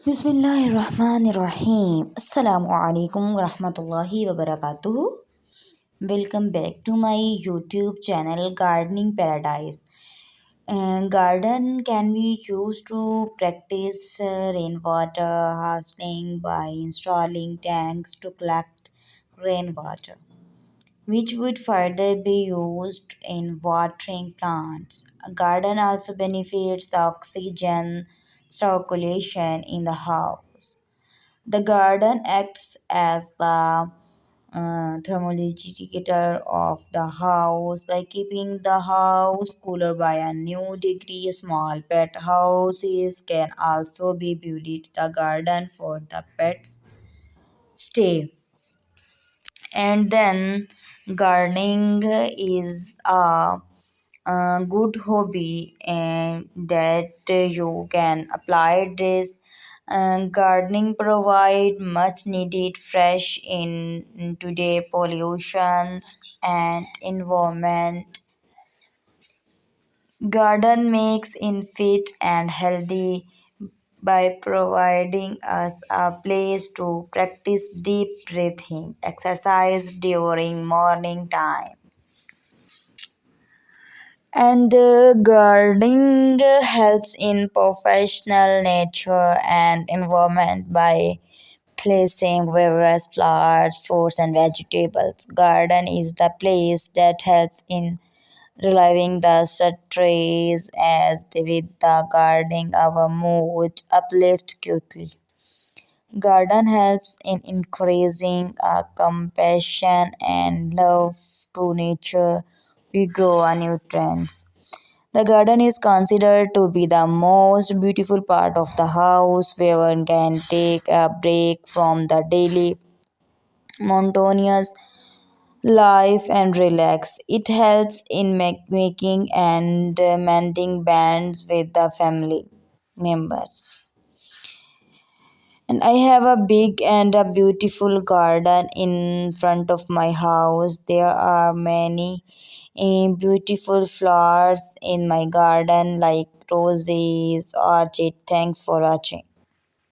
Bismillahirrahmanirrahim. Assalamu alaikum warahmatullahi wabarakatuh. Welcome back to my YouTube channel Gardening Paradise. Garden can be used to practice rainwater harvesting by installing tanks to collect rainwater, which would further be used in watering plants. A garden also benefits the oxygen circulation in the house. The garden acts as the thermoregulator of the house by keeping the house cooler by a new degree. Small pet houses can also be built the garden for the pets stay. And then gardening is a good hobby and that you can apply this. Gardening provide much needed fresh in today pollutions and environment. Garden makes in fit and healthy by providing us a place to practice deep breathing exercise during morning times. And gardening helps in professional nature and environment by placing various flowers, fruits, and vegetables. Garden is the place that helps in relieving the stress as with the gardening our mood uplift quickly. Garden helps in increasing our compassion and love to nature. We grow our nutrients. The garden is considered to be the most beautiful part of the house where one can take a break from the daily monotonous life and relax. It helps in making and mending bands with the family members. And I have a big and a beautiful garden in front of my house. There are many beautiful flowers in my garden like roses, orchid. Thanks for watching.